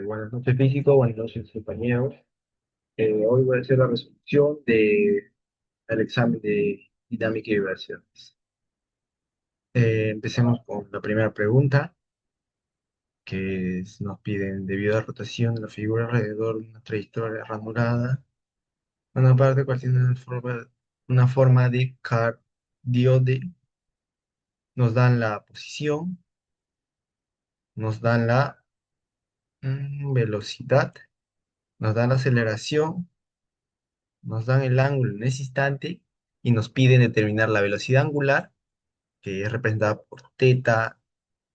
Buenas noches, físico, buenas noches, compañeros. Hoy voy a hacer la resolución del examen de dinámica y vibraciones. Empecemos con la primera pregunta, nos piden, debido a la rotación de la figura alrededor de una trayectoria ranurada, una parte cual tiene una forma de cardioide, nos dan la posición, nos dan la velocidad, nos dan la aceleración, nos dan el ángulo en ese instante y nos piden determinar la velocidad angular, que es representada por teta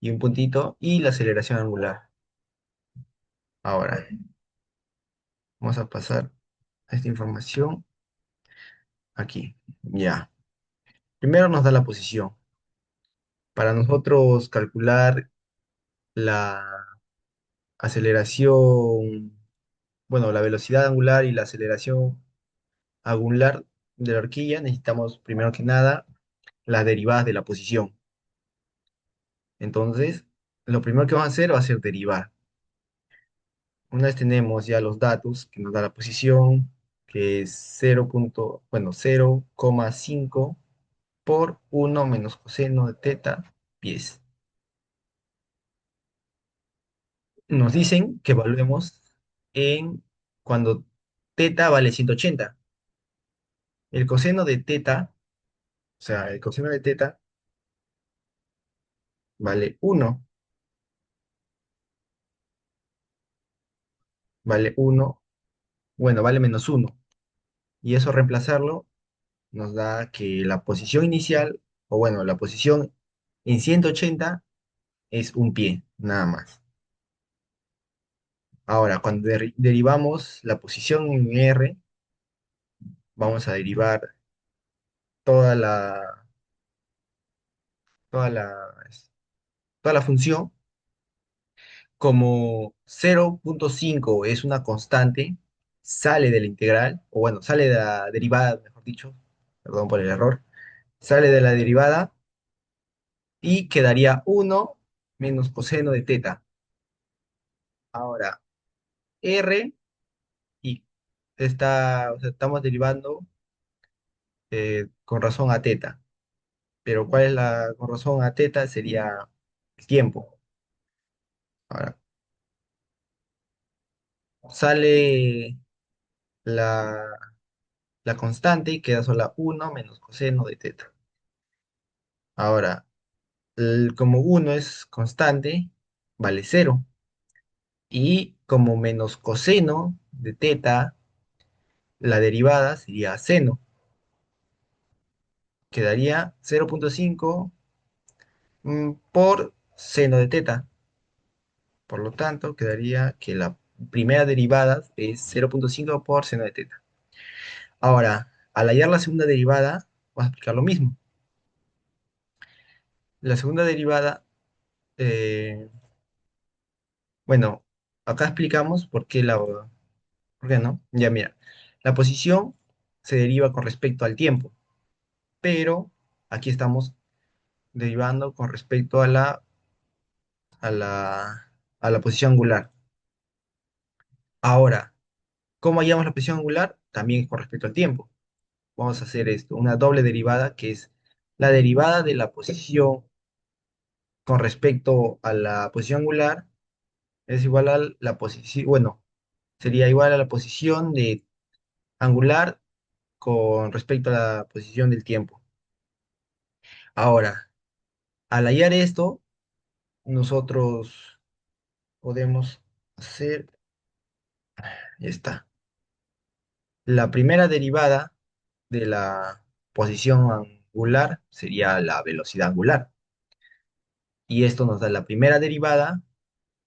y un puntito, y la aceleración angular. Ahora, vamos a pasar a esta información aquí. Ya. Primero nos da la posición. Para nosotros calcular la aceleración, bueno, la velocidad angular y la aceleración angular de la horquilla, necesitamos primero que nada las derivadas de la posición. Entonces, lo primero que vamos a hacer va a ser derivar. Una vez tenemos ya los datos que nos da la posición, que es 0,5 por 1 menos coseno de teta, pies. Nos dicen que evaluemos en cuando teta vale 180. El coseno de teta, o sea, el coseno de teta vale 1, vale 1, bueno, vale menos 1. Y eso reemplazarlo nos da que la posición inicial, o bueno, la posición en 180 es un pie, nada más. Ahora, cuando derivamos la posición en R, vamos a derivar toda la, toda la, toda la función. Como 0,5 es una constante, sale de la integral, o bueno, sale de la derivada, mejor dicho, perdón por el error, sale de la derivada y quedaría 1 menos coseno de teta. Ahora, R y o sea, estamos derivando con razón a teta. Pero ¿cuál es la con razón a teta? Sería el tiempo. Ahora, sale la, la constante y queda sola 1 menos coseno de teta. Ahora, como 1 es constante, vale 0. Y como menos coseno de teta, la derivada sería seno. Quedaría 0,5 por seno de teta. Por lo tanto, quedaría que la primera derivada es 0,5 por seno de teta. Ahora, al hallar la segunda derivada, vamos a aplicar lo mismo. La segunda derivada, eh, bueno, acá explicamos por qué no. Ya mira, la posición se deriva con respecto al tiempo, pero aquí estamos derivando con respecto a la, a la posición angular. Ahora, ¿cómo hallamos la posición angular? También con respecto al tiempo. Vamos a hacer esto, una doble derivada que es la derivada de la posición con respecto a la posición angular es igual a la posición, bueno, sería igual a la posición de angular con respecto a la posición del tiempo. Ahora, al hallar esto, nosotros podemos hacer, ya está, la primera derivada de la posición angular sería la velocidad angular. Y esto nos da la primera derivada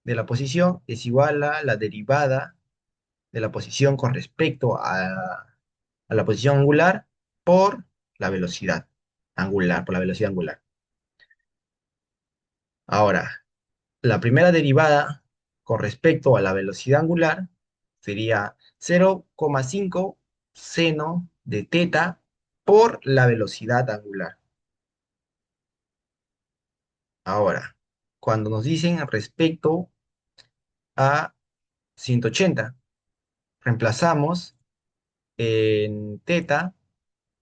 de la posición es igual a la derivada de la posición con respecto a la posición angular por la velocidad angular, por la velocidad angular. Ahora, la primera derivada con respecto a la velocidad angular sería 0,5 seno de teta por la velocidad angular. Ahora, cuando nos dicen respecto a 180. Reemplazamos en teta,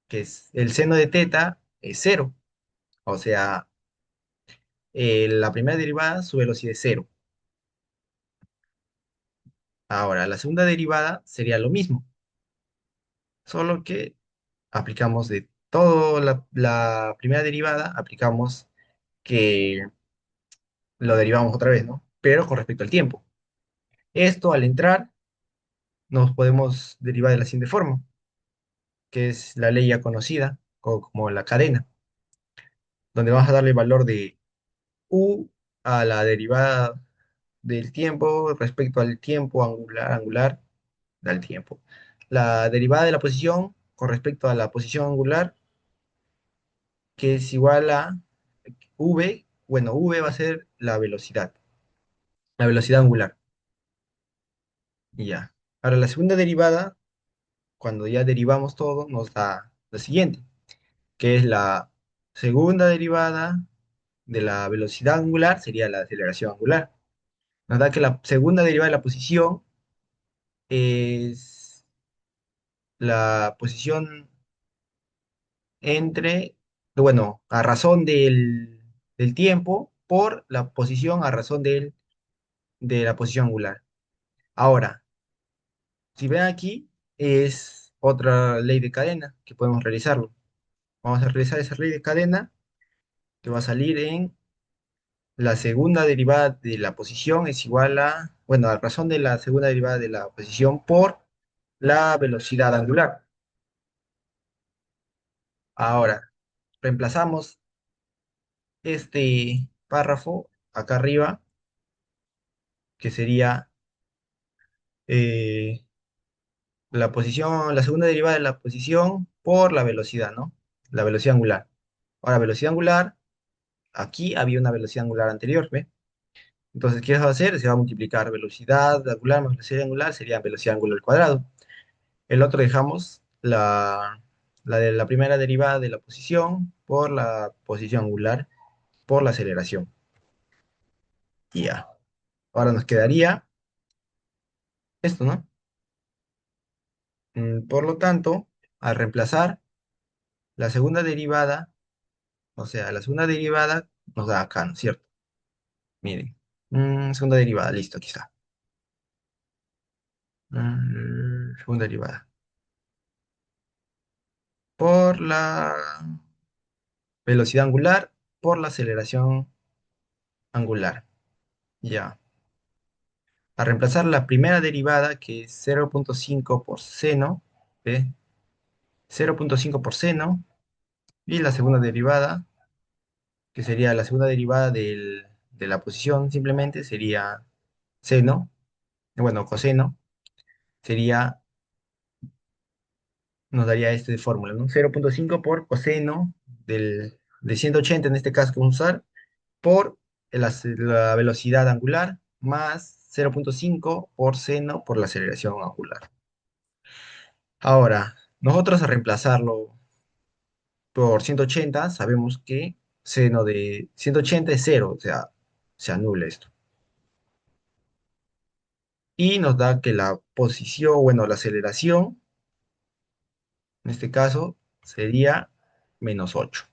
que es el seno de teta, es cero. O sea, la primera derivada, su velocidad es cero. Ahora, la segunda derivada sería lo mismo, solo que aplicamos de toda la primera derivada, aplicamos que lo derivamos otra vez, ¿no? Pero con respecto al tiempo. Esto al entrar nos podemos derivar de la siguiente forma, que es la ley ya conocida como la cadena, donde vamos a darle valor de u a la derivada del tiempo respecto al tiempo angular del tiempo. La derivada de la posición con respecto a la posición angular, que es igual a v, bueno, v va a ser la velocidad angular. Y ya. Ahora la segunda derivada, cuando ya derivamos todo, nos da la siguiente, que es la segunda derivada de la velocidad angular, sería la aceleración angular. Nos da que la segunda derivada de la posición es la posición entre, bueno, a razón del tiempo por la posición a razón de la posición angular. Ahora, si ven aquí, es otra ley de cadena que podemos realizarlo. Vamos a realizar esa ley de cadena que va a salir en la segunda derivada de la posición es igual a, bueno, a razón de la segunda derivada de la posición por la velocidad angular. Ahora, reemplazamos este párrafo acá arriba, que sería eh, la posición, la segunda derivada de la posición por la velocidad, ¿no? La velocidad angular. Ahora, velocidad angular, aquí había una velocidad angular anterior, ¿ve? Entonces, ¿qué se va a hacer? Se va a multiplicar velocidad angular más velocidad angular, sería velocidad angular al cuadrado. El otro dejamos la de la primera derivada de la posición por la posición angular por la aceleración. Y ya. Ahora nos quedaría esto, ¿no? Por lo tanto, al reemplazar la segunda derivada, o sea, la segunda derivada nos da acá, ¿no es cierto? Miren. Segunda derivada, listo, aquí está. Segunda derivada. Por la velocidad angular, por la aceleración angular. Ya. A reemplazar la primera derivada, que es 0,5 por seno, ¿ve? 0,5 por seno, y la segunda derivada, que sería la segunda derivada de la posición, simplemente sería seno, bueno, coseno, sería, nos daría este de fórmula, ¿no? 0,5 por coseno de 180, en este caso que vamos a usar, por la velocidad angular, más 0,5 por seno por la aceleración angular. Ahora, nosotros a reemplazarlo por 180, sabemos que seno de 180 es cero, o sea, se anula esto. Y nos da que la posición, bueno, la aceleración, en este caso, sería -8.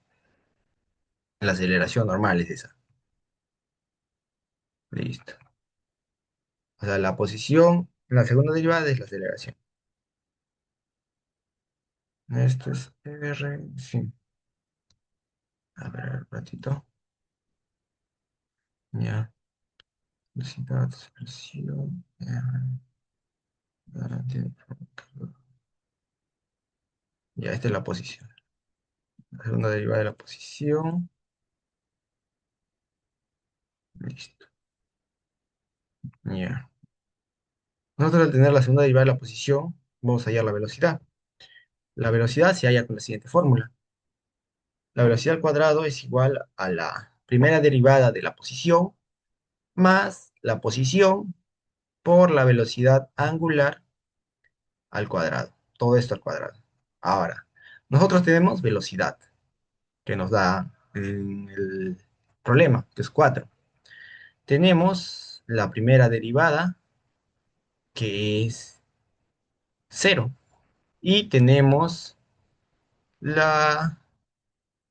La aceleración normal es esa. Listo. O sea, la posición, la segunda derivada es la aceleración. Esto es R, sí. A ver, un ratito. Ya. Velocidad, aceleración, ya, esta es la posición. La segunda derivada de la posición. Listo. Ya. Nosotros al tener la segunda derivada de la posición, vamos a hallar la velocidad. La velocidad se halla con la siguiente fórmula. La velocidad al cuadrado es igual a la primera derivada de la posición más la posición por la velocidad angular al cuadrado. Todo esto al cuadrado. Ahora, nosotros tenemos velocidad, que nos da el problema, que es 4. Tenemos la primera derivada que es cero. Y tenemos la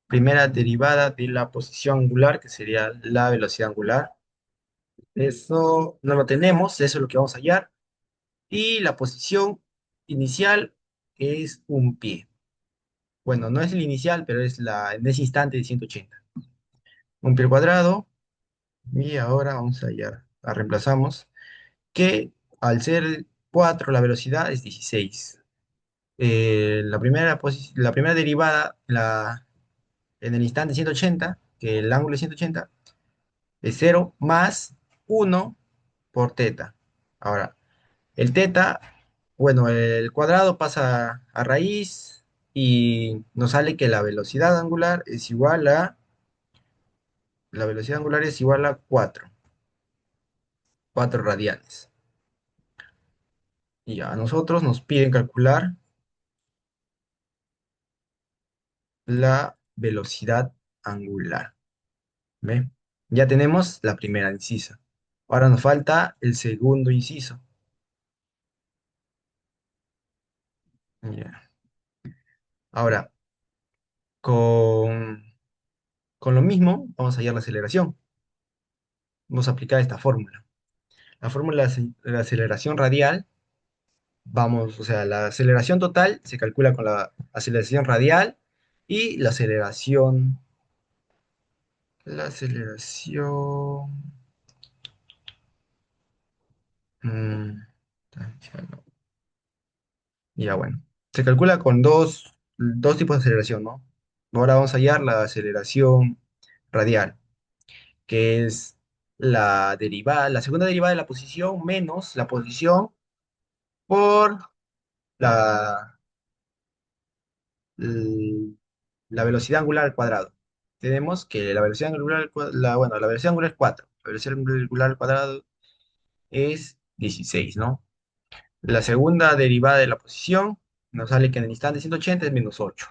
primera derivada de la posición angular, que sería la velocidad angular. Eso no lo tenemos, eso es lo que vamos a hallar. Y la posición inicial es un pie. Bueno, no es el inicial, pero es en ese instante de 180. Un pie al cuadrado. Y ahora vamos a hallar, reemplazamos, que al ser 4 la velocidad es 16. La primera derivada en el instante 180, que el ángulo es 180, es cero más uno por teta. Ahora, el teta, bueno, el cuadrado pasa a raíz y nos sale que la velocidad angular es igual a 4 radianes. Y a nosotros nos piden calcular la velocidad angular. ¿Ve? Ya tenemos la primera incisa. Ahora nos falta el segundo inciso. Ya. Ahora, con, con lo mismo, vamos a hallar la aceleración. Vamos a aplicar esta fórmula. La fórmula de la aceleración radial, vamos, o sea, la aceleración total se calcula con la aceleración radial y la aceleración, mm, ya bueno, se calcula con dos tipos de aceleración, ¿no? Ahora vamos a hallar la aceleración radial, que es la segunda derivada de la posición menos la posición por la, l- la velocidad angular al cuadrado. Tenemos que la velocidad angular bueno, la velocidad angular es 4. La velocidad angular al cuadrado es 16, ¿no? La segunda derivada de la posición nos sale que en el instante 180 es menos 8.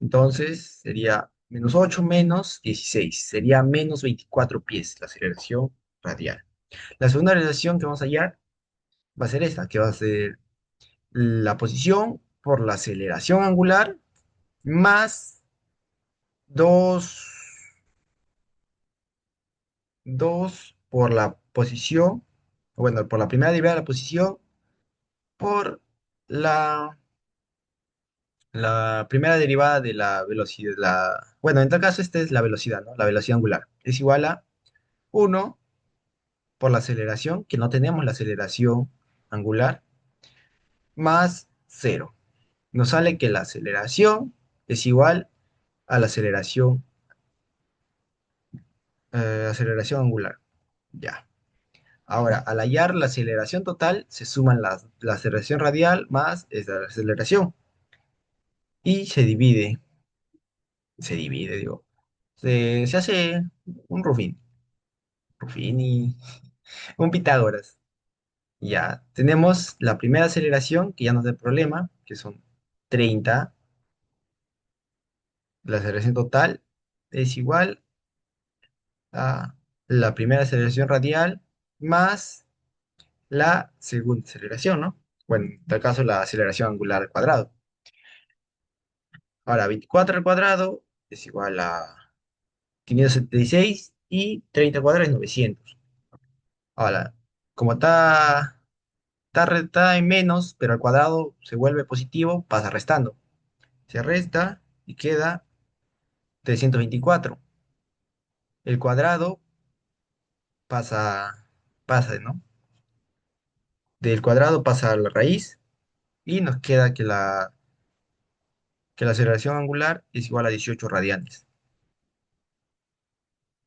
Entonces sería menos 8 menos 16. Sería menos 24 pies la aceleración radial. La segunda relación que vamos a hallar va a ser esta, que va a ser la posición por la aceleración angular más 2 2 por la posición, bueno, por la primera derivada de la posición por la, la primera derivada de la velocidad. Bueno, en tal caso, esta es la velocidad, ¿no? La velocidad angular. Es igual a uno por la aceleración, que no tenemos la aceleración angular, más cero. Nos sale que la aceleración es igual a la aceleración angular. Ya. Ahora, al hallar la aceleración total, se suman la aceleración radial más esta aceleración. Y se divide, digo. Se hace un Ruffini, un Pitágoras. Ya, tenemos la primera aceleración, que ya nos da el problema, que son 30. La aceleración total es igual a la primera aceleración radial más la segunda aceleración, ¿no? Bueno, en tal caso la aceleración angular al cuadrado. Ahora, 24 al cuadrado es igual a 576 y 30 al cuadrado es 900. Ahora, como está en menos, pero al cuadrado se vuelve positivo, pasa restando. Se resta y queda 324. El cuadrado pasa, ¿no? Del cuadrado pasa a la raíz y nos queda que la aceleración angular es igual a 18 radianes.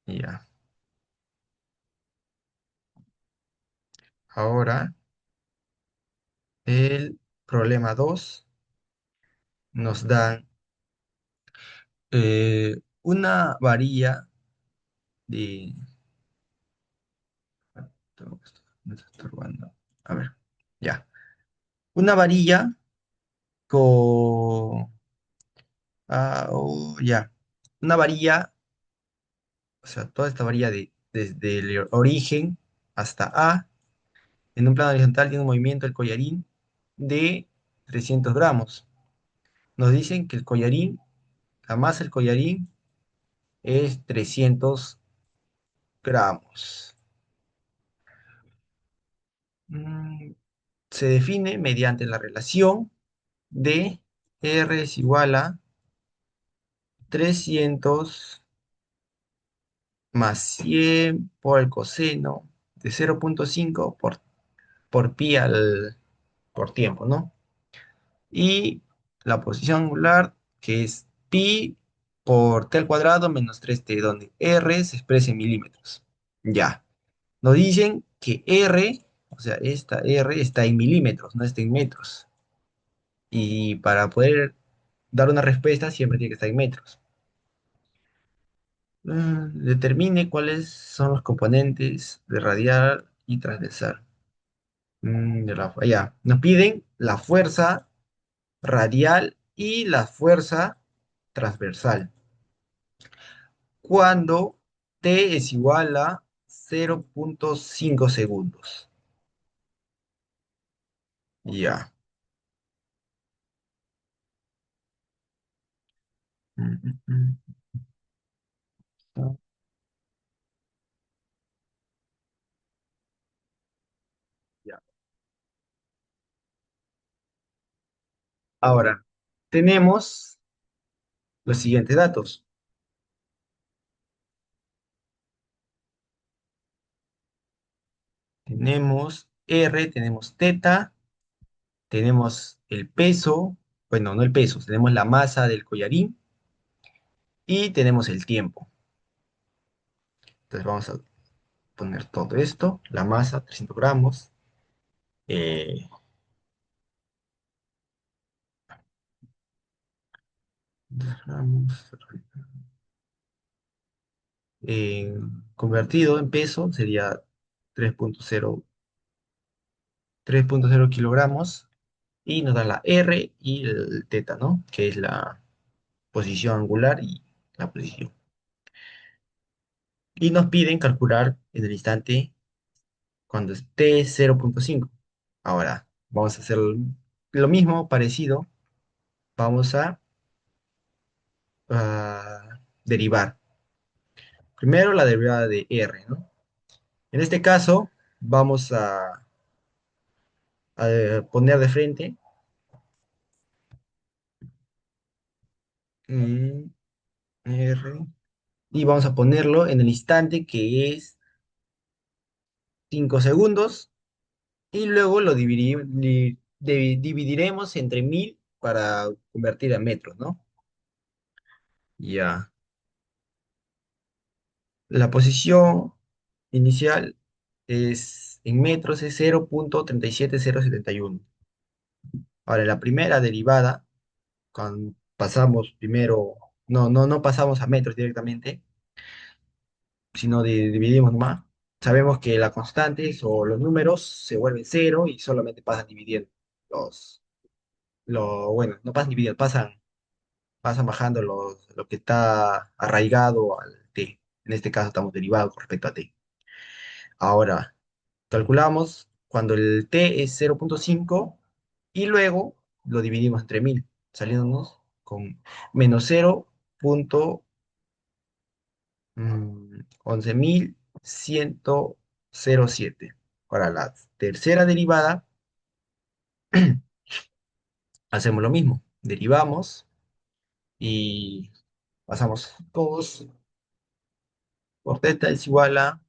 Y ya. Ahora, el problema 2 nos da una varilla de... Me está estorbando. A ver, ya. Una varilla con... ya. Una varilla, o sea, toda esta varilla desde el origen hasta A En un plano horizontal tiene un movimiento el collarín de 300 gramos. Nos dicen que el collarín, la masa del collarín es 300 gramos. Mm, Se define mediante la relación de R es igual a 300 más 100 por el coseno de 0,5 por pi por tiempo, ¿no? Y la posición angular, que es pi por t al cuadrado menos 3t, donde r se expresa en milímetros. Ya. Nos dicen que r, o sea, esta r está en milímetros, no está en metros. Y para poder dar una respuesta siempre tiene que estar en metros. Determine cuáles son los componentes de radial y transversal. Ya. Nos piden la fuerza radial y la fuerza transversal. Cuando t es igual a 0,5 segundos. Ya. Mm, mm, mm. Ya. Ahora, tenemos los siguientes datos. Tenemos R, tenemos teta, tenemos el peso, bueno, no el peso, tenemos la masa del collarín y tenemos el tiempo. Entonces vamos a poner todo esto, la masa, 300 gramos, eh, gramos, convertido en peso sería 3,0 3,0 kilogramos y nos da la R y el teta, ¿no? Que es la posición angular y la posición. Y nos piden calcular en el instante cuando esté 0,5. Ahora, vamos a hacer lo mismo, parecido. Vamos a derivar. Primero la derivada de R, ¿no? En este caso, vamos a poner de frente mm, R y vamos a ponerlo en el instante que es 5 segundos y luego lo dividiremos entre 1000 para convertir a metros, ¿no? Ya. La posición inicial es en metros es 0,37071. Ahora, la primera derivada, cuando pasamos primero, no pasamos a metros directamente, sino dividimos nomás. Sabemos que las constantes o los números se vuelven cero y solamente pasan dividiendo. Los, bueno, no pasan dividiendo, pasan bajando lo que está arraigado al t. En este caso estamos derivados con respecto a t. Ahora, calculamos cuando el t es 0,5 y luego lo dividimos entre 1000, saliéndonos con menos 0,11.107. Para la tercera derivada, hacemos lo mismo. Derivamos y pasamos todos por teta es igual a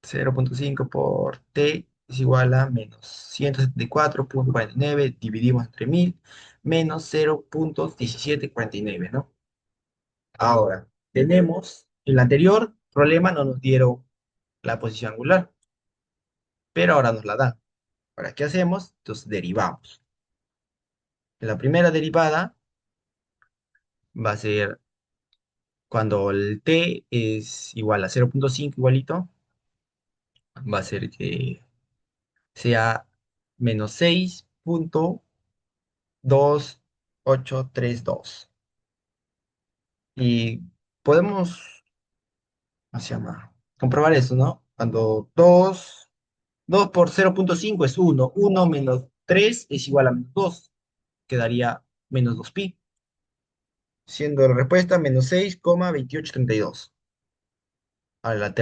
0,5 por t es igual a menos 174,49, dividimos entre 1000, menos 0,1749, ¿no? Ahora, tenemos, en el anterior problema no nos dieron la posición angular, pero ahora nos la dan. ¿Para qué hacemos? Entonces derivamos. En la primera derivada va a ser cuando el t es igual a 0,5 igualito, va a ser que sea menos 6,2832. Y podemos, ¿cómo se llama? Comprobar eso, ¿no? Cuando 2 2 por 0,5 es 1. 1 menos 3 es igual a menos 2. Quedaría menos 2pi, siendo la respuesta menos 6,2832. Ahora,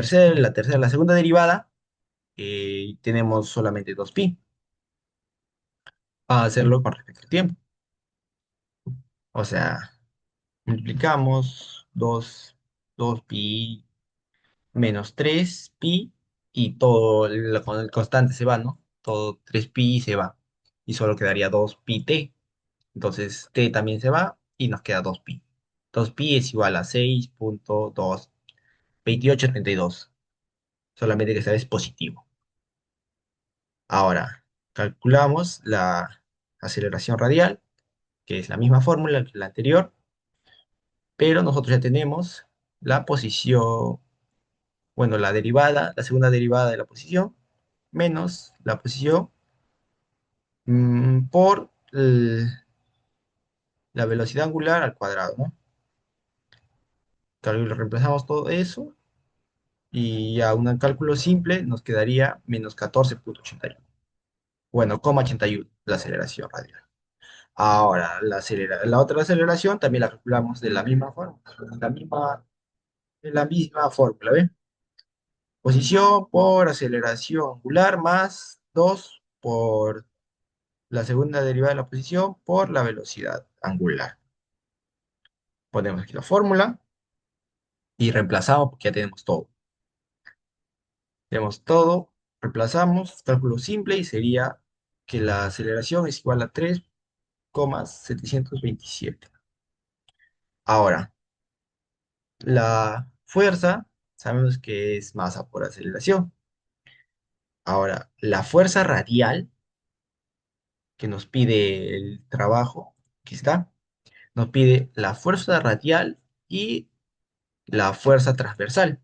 la segunda derivada, tenemos solamente 2pi. A hacerlo con respecto al tiempo. O sea, multiplicamos dos pi menos 3pi y todo con el constante se va, ¿no? Todo 3pi se va y solo quedaría 2pi t. Entonces t también se va y nos queda 2pi. 2pi es igual a 6,22832. Solamente que esta vez positivo. Ahora, calculamos la aceleración radial, que es la misma fórmula que la anterior, pero nosotros ya tenemos la posición, bueno, la derivada, la segunda derivada de la posición, menos la posición por la velocidad angular al cuadrado, ¿no? Reemplazamos todo eso y a un cálculo simple nos quedaría menos 14,81. Bueno, 81 la aceleración radial. Ahora, la otra aceleración también la calculamos de la misma forma, de la misma fórmula, ¿ves? Posición por aceleración angular más 2 por la segunda derivada de la posición por la velocidad angular. Ponemos aquí la fórmula y reemplazamos porque ya tenemos todo. Tenemos todo, reemplazamos, cálculo simple y sería que la aceleración es igual a 3,727. Ahora, la fuerza, sabemos que es masa por aceleración. Ahora, la fuerza radial que nos pide el trabajo, aquí está, nos pide la fuerza radial y la fuerza transversal.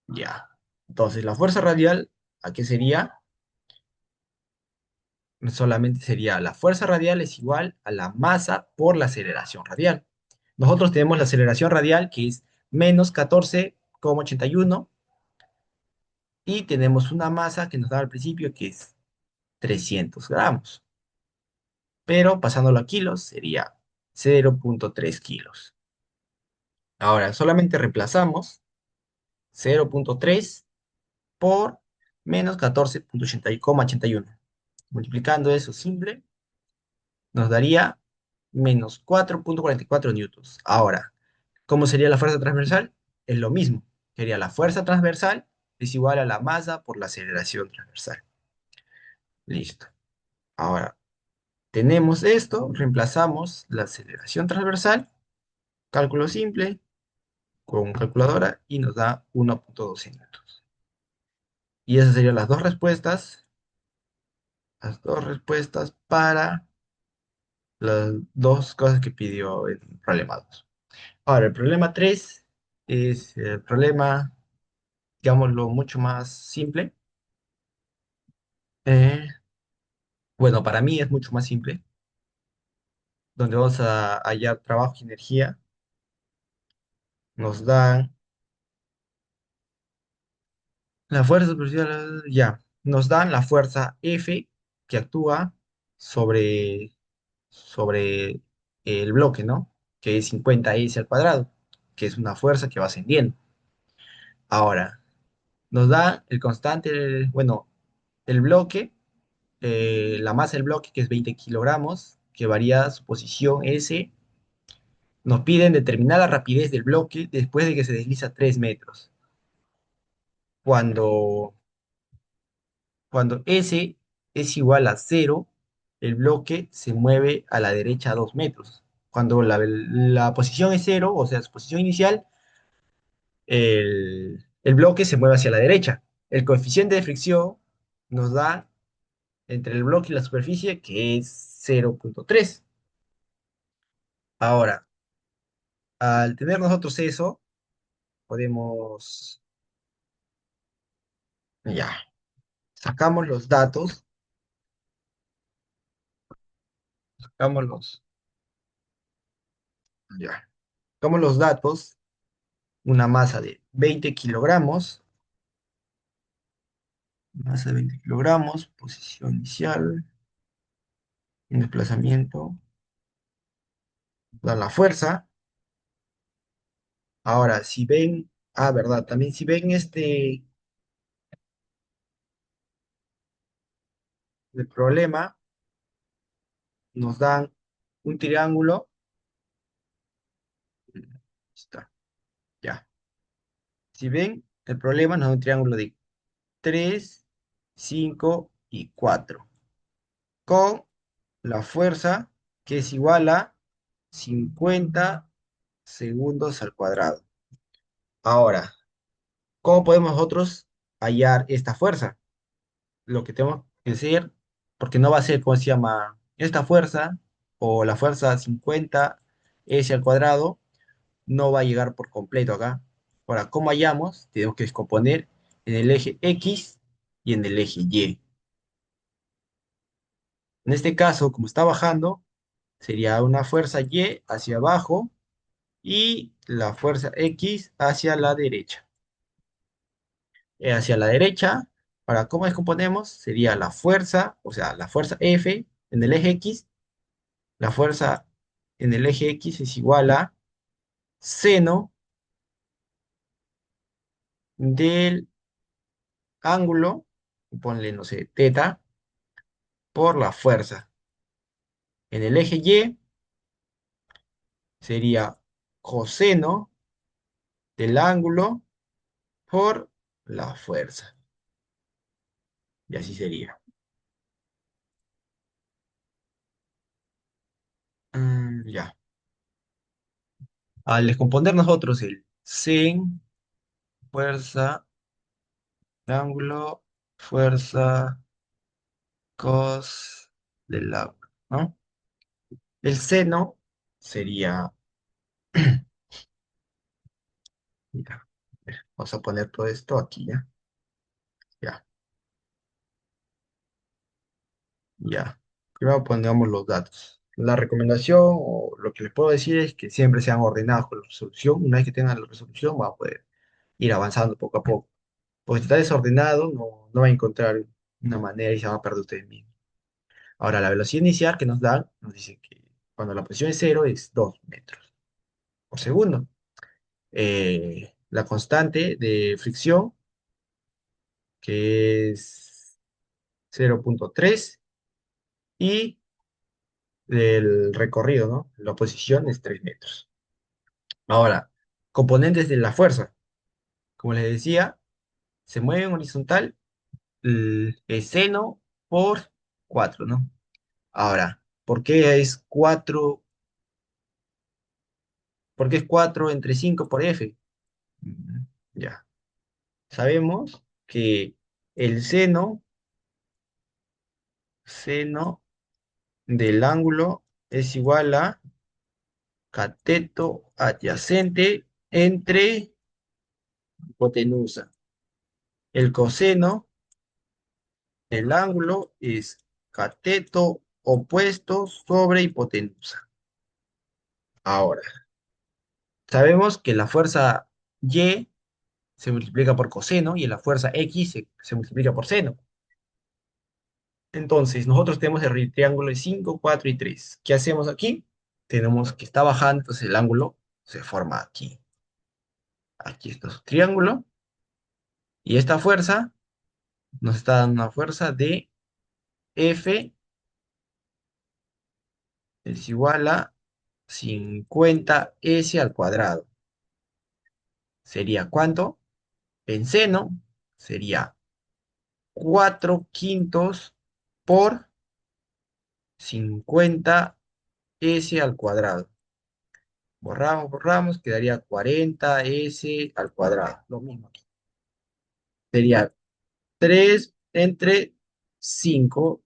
Ya. Entonces, la fuerza radial, ¿a qué sería? Solamente sería la fuerza radial es igual a la masa por la aceleración radial. Nosotros tenemos la aceleración radial que es menos 14,81 y tenemos una masa que nos daba al principio que es 300 gramos. Pero pasándolo a kilos sería 0,3 kilos. Ahora, solamente reemplazamos 0,3 por menos 14,81. Multiplicando eso simple, nos daría menos 4,44 newtons. Ahora, ¿cómo sería la fuerza transversal? Es lo mismo. Sería la fuerza transversal es igual a la masa por la aceleración transversal. Listo. Ahora, tenemos esto, reemplazamos la aceleración transversal, cálculo simple, con calculadora y nos da 1,12 newtons. Y esas serían las dos respuestas para las dos cosas que pidió el problema 2. Ahora, el problema 3 es el problema, digámoslo, mucho más simple. Eh, bueno, para mí es mucho más simple, donde vamos a hallar trabajo y energía. Nos dan la fuerza superficial, ya, nos dan la fuerza F que actúa sobre el bloque, ¿no? Que es 50S al cuadrado, que es una fuerza que va ascendiendo. Ahora, nos da el constante, bueno, el bloque, la masa del bloque, que es 20 kilogramos, que varía su posición S. Nos piden determinar la rapidez del bloque después de que se desliza 3 metros. Cuando, cuando S es igual a 0, el bloque se mueve a la derecha a 2 metros. Cuando la posición es 0, o sea, su posición inicial, el bloque se mueve hacia la derecha. El coeficiente de fricción nos da entre el bloque y la superficie, que es 0,3. Ahora, al tener nosotros eso, podemos, ya, sacamos los datos, sacamos los, ya, sacamos los datos, una masa de 20 kilogramos Masa de 20 kilogramos, posición inicial, un desplazamiento, da la fuerza. Ahora, si ven, verdad, también si ven el problema, nos dan un triángulo. Está, ya. Si ven el problema, nos da un triángulo de 3, 5 y 4 con la fuerza que es igual a 50 segundos al cuadrado. Ahora, ¿cómo podemos nosotros hallar esta fuerza? Lo que tenemos que hacer, porque no va a ser, ¿cómo se llama? Esta fuerza o la fuerza 50 s al cuadrado no va a llegar por completo acá. Ahora, ¿cómo hallamos? Tenemos que descomponer en el eje X y en el eje Y. En este caso, como está bajando, sería una fuerza Y hacia abajo y la fuerza X hacia la derecha. Hacia la derecha, para cómo descomponemos, sería la fuerza, o sea, la fuerza F en el eje X. La fuerza en el eje X es igual a seno del ángulo, ponle, no sé, teta, por la fuerza. En el eje Y sería coseno del ángulo por la fuerza. Y así sería. Ya. Al descomponer nosotros el sin, fuerza, ángulo, fuerza, cos del ángulo, ¿no? El seno sería, mira, vamos a poner todo esto aquí, ¿ya? Ya, ya. Primero pongamos los datos. La recomendación o lo que les puedo decir es que siempre sean ordenados con la resolución. Una vez que tengan la resolución, va a poder ir avanzando poco a poco. Porque si está desordenado, no va a encontrar una manera y se va a perder usted mismo. Ahora, la velocidad inicial que nos dan, nos dice que cuando la presión es cero es 2 metros por segundo. La constante de fricción, que es 0,3, y del recorrido, ¿no? La posición es 3 metros. Ahora, componentes de la fuerza. Como les decía, se mueve en horizontal el seno por 4, ¿no? Ahora, ¿por qué es 4 entre 5 por F? Ya. Sabemos que el seno del ángulo es igual a cateto adyacente entre hipotenusa. El coseno del ángulo es cateto opuesto sobre hipotenusa. Ahora, sabemos que la fuerza Y se multiplica por coseno y la fuerza X se multiplica por seno. Entonces, nosotros tenemos el triángulo de 5, 4 y 3. ¿Qué hacemos aquí? Tenemos que está bajando, entonces el ángulo se forma aquí. Aquí está su triángulo. Y esta fuerza nos está dando una fuerza de F es igual a 50 s al cuadrado. ¿Sería cuánto? En seno sería 4 quintos por 50 s al cuadrado. Borramos, quedaría 40 s al cuadrado. Lo mismo aquí. Sería 3 entre 5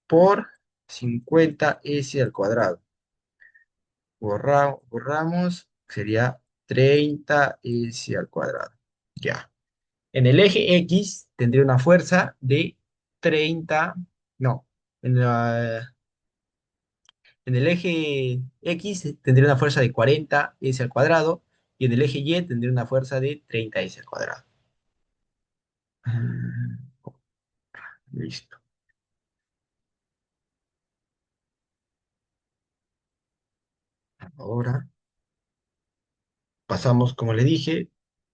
por 50 s al cuadrado. Borramos, sería 30 s al cuadrado. Ya. En el eje X tendría una fuerza de 30, no, en el eje X tendría una fuerza de 40 s al cuadrado y en el eje Y tendría una fuerza de 30 s al cuadrado. Listo. Ahora pasamos, como le dije,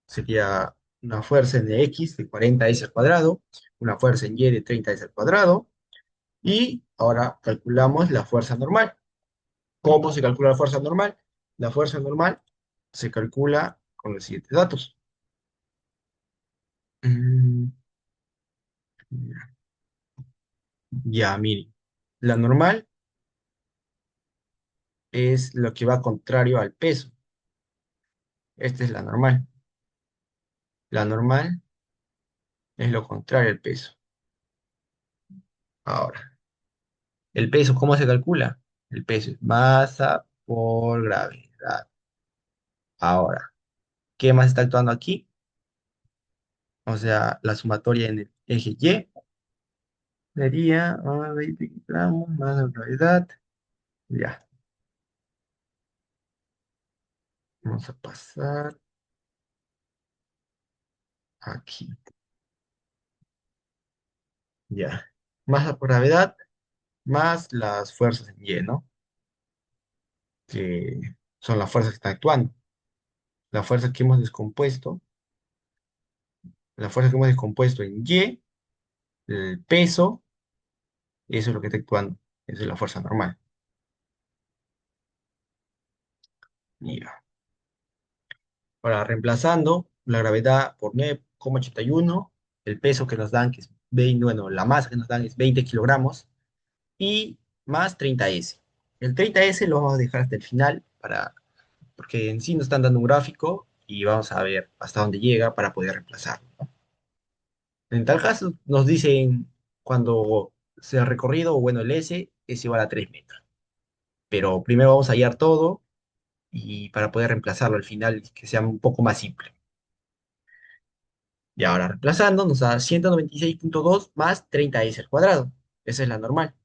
sería una fuerza en x de 40s al cuadrado, una fuerza en y de 30s al cuadrado, y ahora calculamos la fuerza normal. ¿Cómo se calcula la fuerza normal? La fuerza normal se calcula con los siguientes datos. Mm, Ya, mire. La normal es lo que va contrario al peso. Esta es la normal. La normal es lo contrario al peso. Ahora, ¿el peso cómo se calcula? El peso es masa por gravedad. Ahora, ¿qué más está actuando aquí? O sea, la sumatoria en el eje Y sería 20 gramos más la gravedad. Ya, vamos a pasar aquí. Ya. Masa por gravedad más las fuerzas en Y, ¿no? Que son las fuerzas que están actuando. La fuerza que hemos descompuesto, la fuerza que hemos descompuesto en Y, el peso, eso es lo que está actuando. Esa es la fuerza normal. Ya. Ahora, reemplazando la gravedad por 9,81, el peso que nos dan, que es 20, bueno, la masa que nos dan es 20 kilogramos, y más 30S. El 30S lo vamos a dejar hasta el final, porque en sí nos están dando un gráfico y vamos a ver hasta dónde llega para poder reemplazarlo. En tal caso, nos dicen cuando sea recorrido, o bueno, el S es igual a 3 metros. Pero primero vamos a hallar todo y para poder reemplazarlo al final, y que sea un poco más simple. Y ahora reemplazando, nos da 196,2 más 30S al cuadrado. Esa es la normal.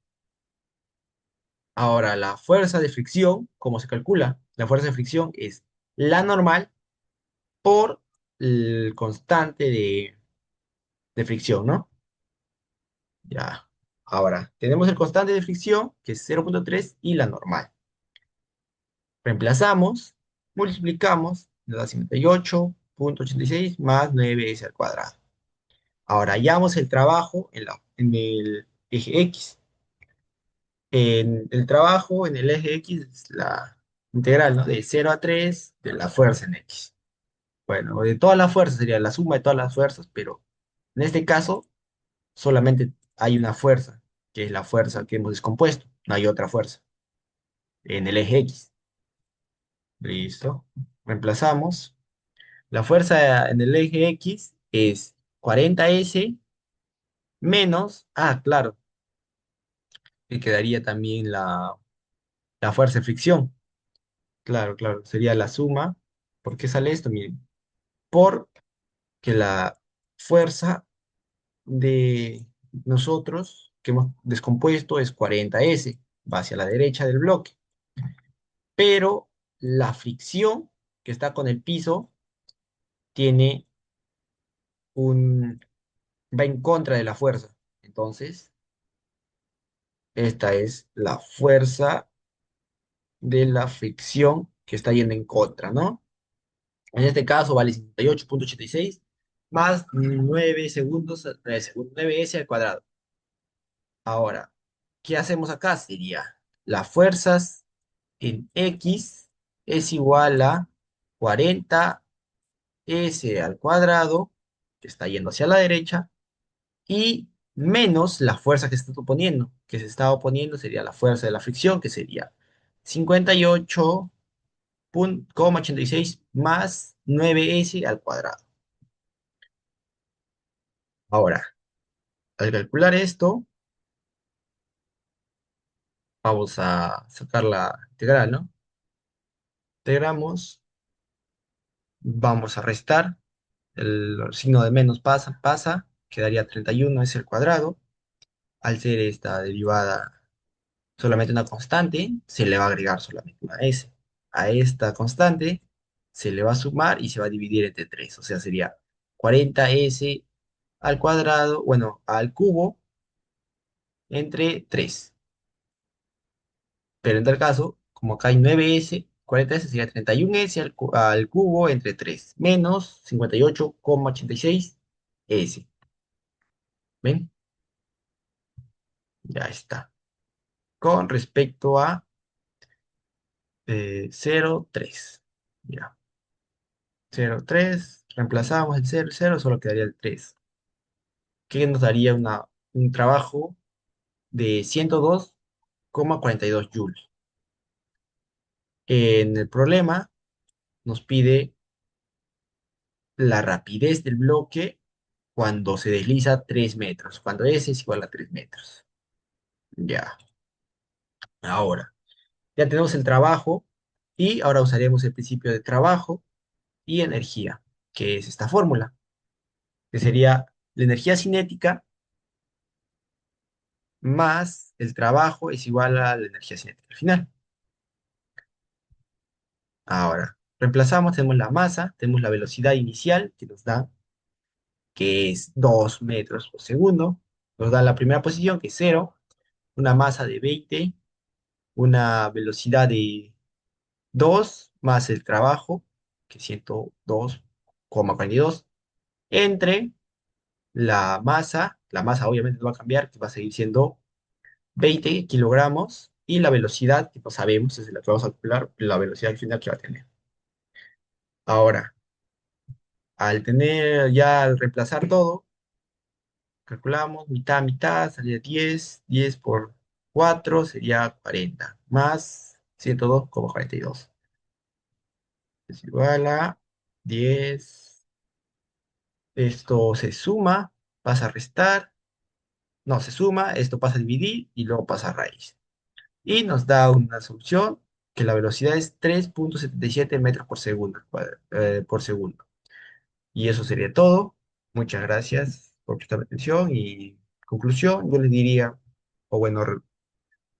Ahora, la fuerza de fricción, ¿cómo se calcula? La fuerza de fricción es la normal por el constante de fricción, ¿no? Ya. Ahora, tenemos el constante de fricción, que es 0,3, y la normal. Reemplazamos, multiplicamos, nos da 58,86 más 9s al cuadrado. Ahora hallamos el trabajo en el eje X. En el trabajo en el eje X es la integral, ¿no? De 0 a 3 de la fuerza en X. Bueno, de todas las fuerzas sería la suma de todas las fuerzas, pero en este caso solamente hay una fuerza, que es la fuerza que hemos descompuesto. No hay otra fuerza en el eje X. Listo. Reemplazamos. La fuerza en el eje X es 40S menos, claro, que quedaría también la fuerza de fricción. Claro, claro, sería la suma. ¿Por qué sale esto? Miren, porque la fuerza de nosotros que hemos descompuesto es 40S, va hacia la derecha del bloque, pero la fricción que está con el piso tiene un, va en contra de la fuerza. Entonces, esta es la fuerza de la fricción que está yendo en contra, ¿no? En este caso vale 58,86 más 9 segundos, 9s al cuadrado. Ahora, ¿qué hacemos acá? Sería las fuerzas en X es igual a 40s al cuadrado, que está yendo hacia la derecha, y menos la fuerza que se está oponiendo, que se está oponiendo sería la fuerza de la fricción, que sería 58,86 más 9s al cuadrado. Ahora, al calcular esto, vamos a sacar la integral, ¿no? Integramos, vamos a restar, el signo de menos pasa, pasa, quedaría 31 es el cuadrado. Al ser esta derivada solamente una constante, se le va a agregar solamente una s. A esta constante se le va a sumar y se va a dividir entre 3, o sea, sería 40s al cuadrado, bueno, al cubo, entre 3. Pero en tal caso, como acá hay 9s, 40s sería 31s al cubo entre 3 menos 58,86s. ¿Ven? Ya está. Con respecto a 0,3. Ya. 0,3. Reemplazamos el 0,0, solo quedaría el 3. Que nos daría un trabajo de 102,42 joules. En el problema nos pide la rapidez del bloque cuando se desliza 3 metros, cuando S es igual a 3 metros. Ya, ahora, ya tenemos el trabajo y ahora usaremos el principio de trabajo y energía, que es esta fórmula, que sería la energía cinética más el trabajo es igual a la energía cinética al final. Ahora, reemplazamos, tenemos la masa, tenemos la velocidad inicial que nos da, que es 2 metros por segundo, nos da la primera posición, que es 0, una masa de 20, una velocidad de 2 más el trabajo, que es 102,42, entre la masa obviamente no va a cambiar, que va a seguir siendo 20 kilogramos, y la velocidad, que no sabemos, es la que vamos a calcular, la velocidad final que va a tener. Ahora, al reemplazar todo, calculamos mitad, mitad, salía 10, 10 por 4 sería 40, más 102,42. Es igual a 10. Esto se suma, pasa a restar, no, se suma, esto pasa a dividir y luego pasa a raíz. Y nos da una solución que la velocidad es 3,77 metros por segundo, por segundo. Y eso sería todo. Muchas gracias por prestar atención y conclusión, yo les diría, o bueno,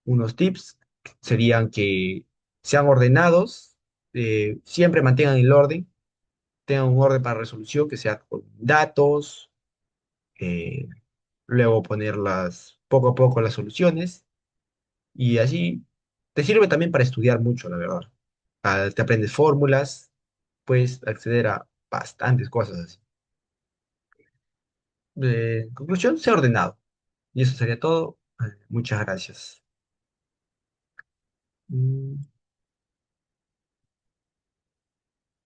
unos tips serían que sean ordenados, siempre mantengan el orden, tengan un orden para resolución que sea con datos, eh, luego ponerlas poco a poco las soluciones y así te sirve también para estudiar mucho, la verdad. Te aprendes fórmulas, puedes acceder a bastantes cosas así. En conclusión, sea ordenado. Y eso sería todo. Muchas gracias. Mm.